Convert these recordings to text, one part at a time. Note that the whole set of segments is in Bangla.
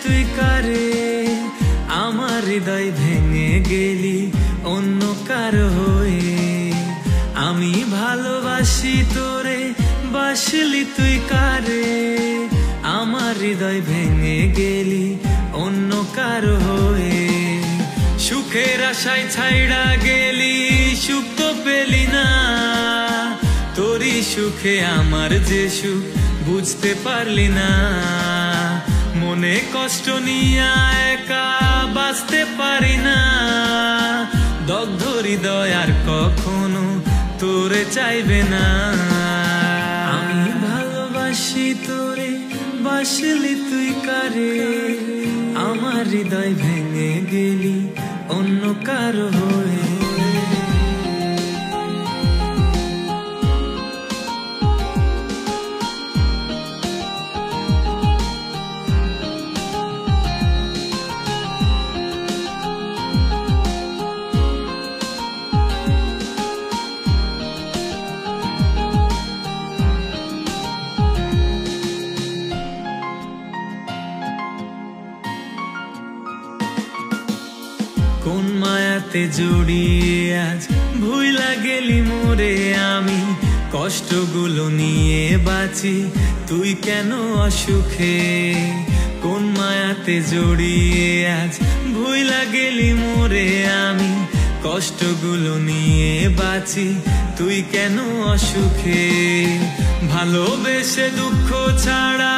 তুই কারে, আমার হৃদয় ভেঙে গেলি অন্য কারো হয়ে। আমি ভালোবাসি তোরে, বাসলি তুই কারে, আমার হৃদয় ভেঙে গেলি অন্য কারো হয়ে। সুখের আশায় ছাইড়া গেলি, সুখ তো পেলি না, তোরই সুখে আমার যে সুখ বুঝতে পারলি না। মনে কষ্ট নিয়ে একা বাঁচতে পারি না, দগ্ধ হৃদয় আর কখনো তোরে চাইবে না। আমি ভালোবাসি তোরে, বাসলি তুই কারে, আমার হৃদয় ভেঙে গেলি অন্য কারো হয়ে। কোন মায়াতে জড়িয়ে আজ ভুইলা গেলি মোরে, আমি কষ্টগুলো নিয়ে বাঁচি তুই কেন অসুখে। কোন মায়াতে জড়িয়ে আজ ভুইলা গেলি মোরে, আমি কষ্টগুলো নিয়ে বাঁচি তুই কেন অসুখে। ভালোবেসে দুঃখ ছাড়া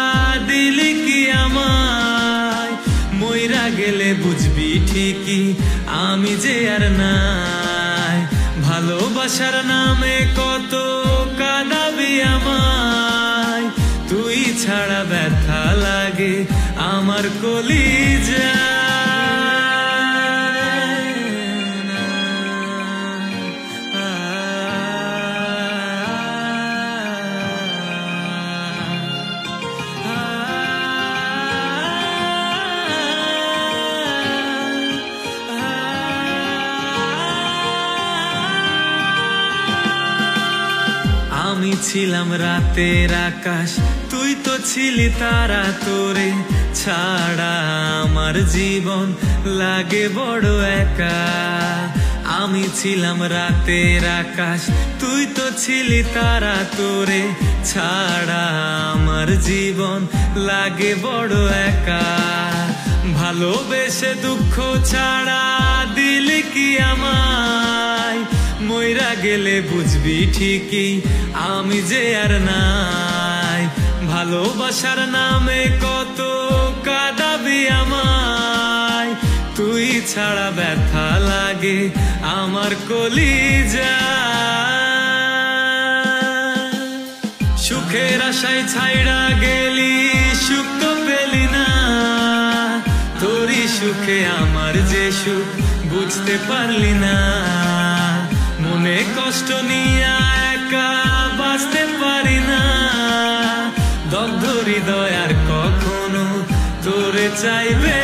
দিলি কি আমায়, মইরা গেলে বুঝবি ঠিকই আমি যে আর নাই। ভালোবাসার নামে কত কাঁদাবি আমায়, তুই ছাড়া ব্যথা লাগে আমার কলিজা। আমি ছিলাম রাতের আকাশ, তুই তো ছিলি তারা, তোরে ছাড়া আমার জীবন লাগে বড় একা। আমি ছিলাম রাতের আকাশ, তুই তো ছিলি তারা, তোরে ছাড়া আমার জীবন লাগে বড় একা। ভালোবেসে দুঃখ ছাড়া দিলি কি আমায়, মইরা গেলে বুঝবি ঠিকই আমি যে আর নাই। ভালোবাসার নামে কত কাঁদাবি আমায়, তুই ছাড়া ব্যথা লাগে আমার কলিজা। সুখের আশায় ছাইড়া গেলি, সুখ তো পেলি না, তোরই সুখে আমার যে সুখ বুঝতে পারলি না। মনে কষ্ট নিয়ে একা বাঁচতে পারি না, দগ্ধ হৃদয় আর কখনো তোরে চাইবে